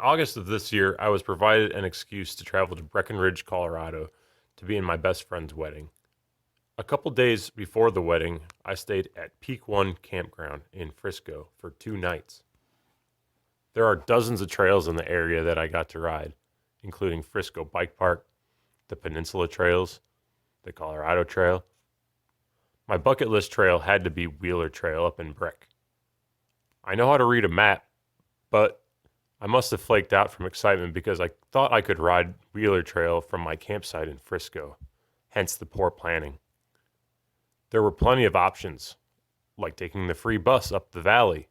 August of this year, I was provided an excuse to travel to Breckenridge, Colorado to be in my best friend's wedding. A couple days before the wedding, I stayed at Peak One Campground in Frisco for 2 nights. There are dozens of trails in the area that I got to ride, including Frisco Bike Park, the Peninsula Trails, the Colorado Trail. My bucket list trail had to be Wheeler Trail up in Breck. I know how to read a map, but I must have flaked out from excitement because I thought I could ride Wheeler Trail from my campsite in Frisco, hence the poor planning. There were plenty of options, like taking the free bus up the valley,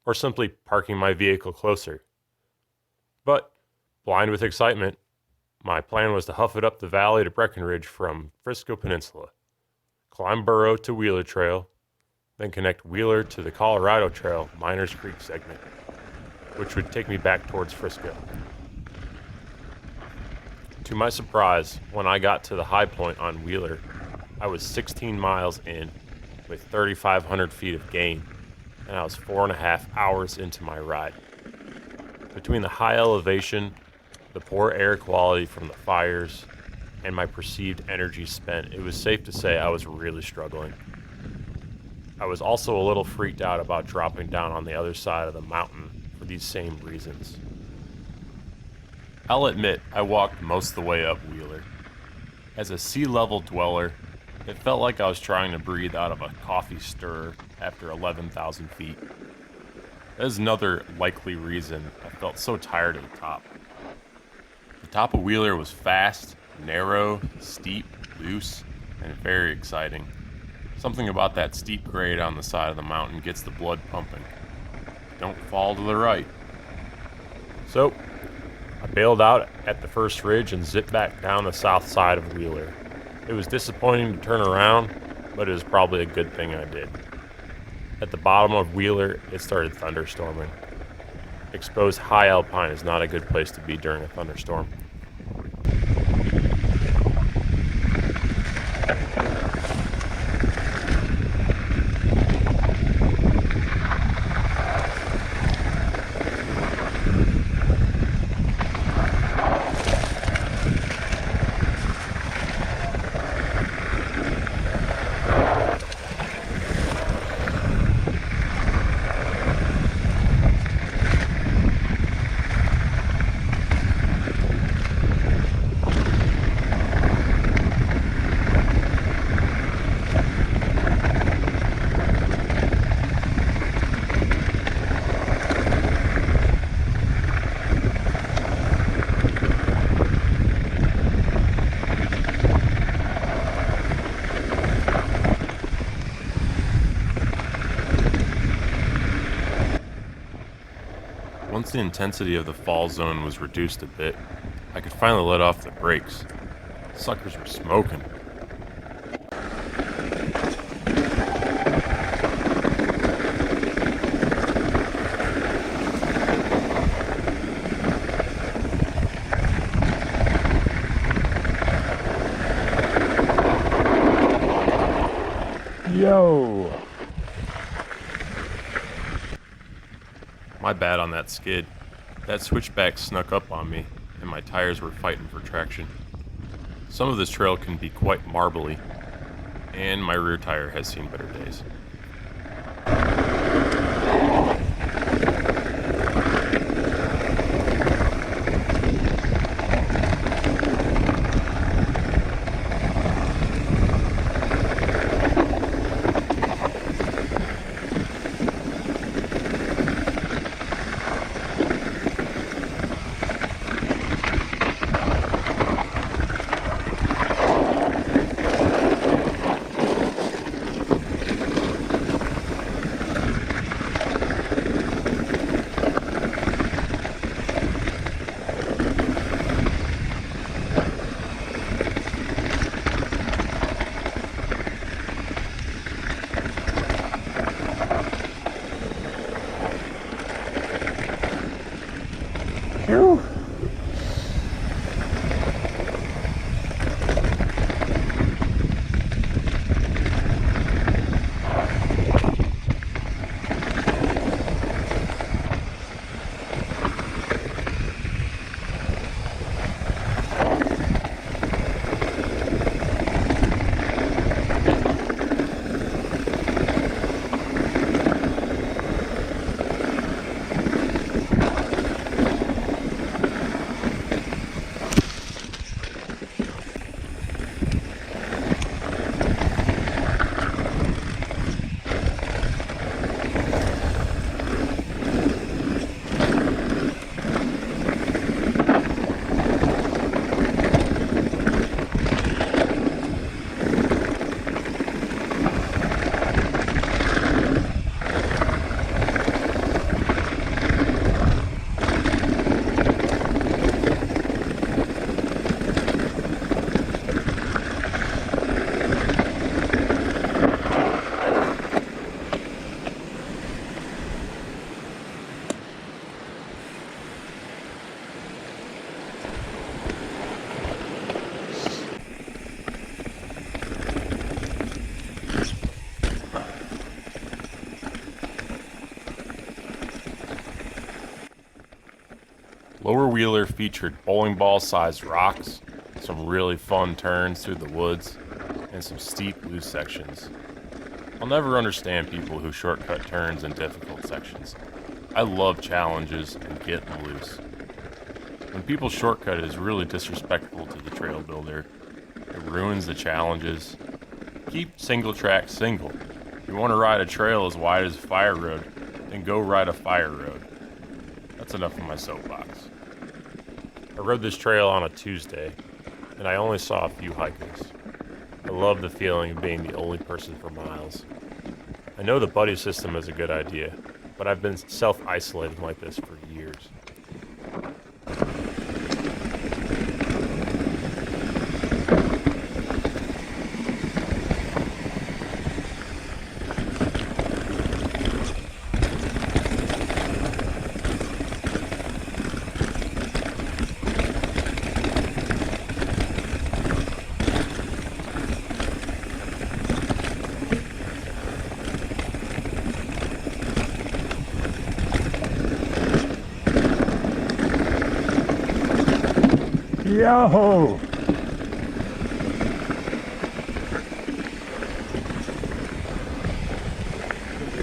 or simply parking my vehicle closer. But, blind with excitement, my plan was to huff it up the valley to Breckenridge from Frisco Peninsula, climb Burro to Wheeler Trail, then connect Wheeler to the Colorado Trail Miners Creek segment, which would take me back towards Frisco. To my surprise, when I got to the high point on Wheeler, I was 16 miles in with 3,500 feet of gain, and I was 4.5 hours into my ride. Between the high elevation, the poor air quality from the fires, and my perceived energy spent, it was safe to say I was really struggling. I was also a little freaked out about dropping down on the other side of the mountain for these same reasons. I'll admit, I walked most of the way up Wheeler. As a sea-level dweller, it felt like I was trying to breathe out of a coffee stirrer after 11,000 feet. That is another likely reason I felt so tired at the top. The top of Wheeler was fast, narrow, steep, loose, and very exciting. Something about that steep grade on the side of the mountain gets the blood pumping. Don't fall to the right. So, I bailed out at the first ridge and zipped back down the south side of Wheeler. It was disappointing to turn around, but it was probably a good thing I did. At the bottom of Wheeler, it started thunderstorming. Exposed high alpine is not a good place to be during a thunderstorm. Once the intensity of the fall zone was reduced a bit, I could finally let off the brakes. Suckers were smoking. Yo! My bad on that skid. That switchback snuck up on me, and my tires were fighting for traction. Some of this trail can be quite marbly, and my rear tire has seen better days. four-wheeler featured bowling ball-sized rocks, some really fun turns through the woods, and some steep, loose sections. I'll never understand people who shortcut turns in difficult sections. I love challenges and getting loose. When people shortcut, it is really disrespectful to the trail builder. It ruins the challenges. Keep single track single. If you want to ride a trail as wide as a fire road, then go ride a fire road. That's enough of my soapbox. I rode this trail on a Tuesday, and I only saw a few hikers. I love the feeling of being the only person for miles. I know the buddy system is a good idea, but I've been self-isolating like this for years. Yo!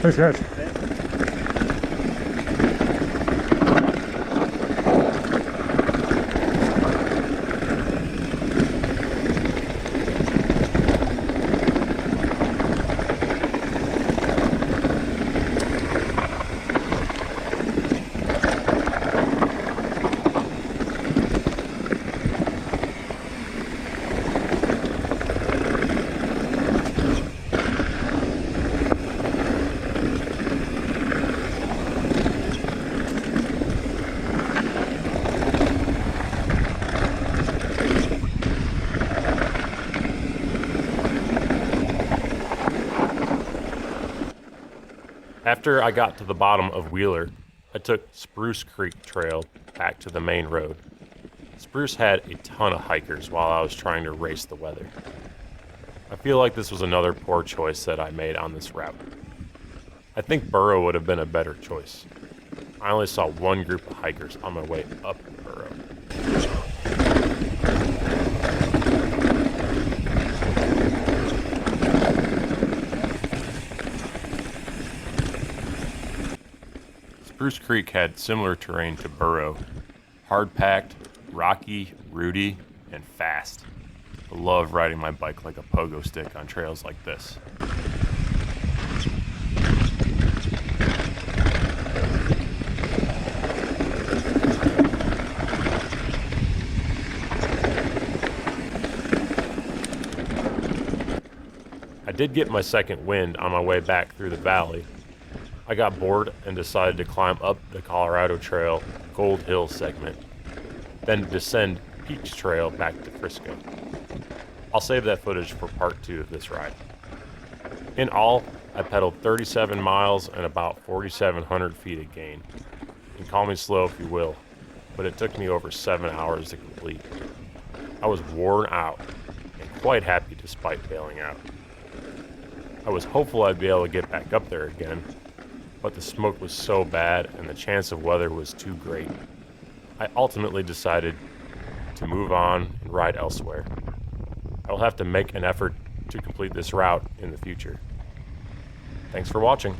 Thanks, guys. After I got to the bottom of Wheeler, I took Spruce Creek Trail back to the main road. Spruce had a ton of hikers while I was trying to race the weather. I feel like this was another poor choice that I made on this route. I think Burrow would have been a better choice. I only saw one group of hikers on my way up Burrow. Spruce Creek had similar terrain to Burrow. Hard-packed, rocky, rooty, and fast. I love riding my bike like a pogo stick on trails like this. I did get my second wind on my way back through the valley. I got bored and decided to climb up the Colorado Trail Gold Hill segment, then descend Peach Trail back to Frisco. I'll save that footage for part 2 of this ride. In all, I pedaled 37 miles and about 4,700 feet of gain. And call me slow if you will, but it took me over 7 hours to complete. I was worn out and quite happy despite bailing out. I was hopeful I'd be able to get back up there again, but the smoke was so bad and the chance of weather was too great. I ultimately decided to move on and ride elsewhere. I will have to make an effort to complete this route in the future. Thanks for watching.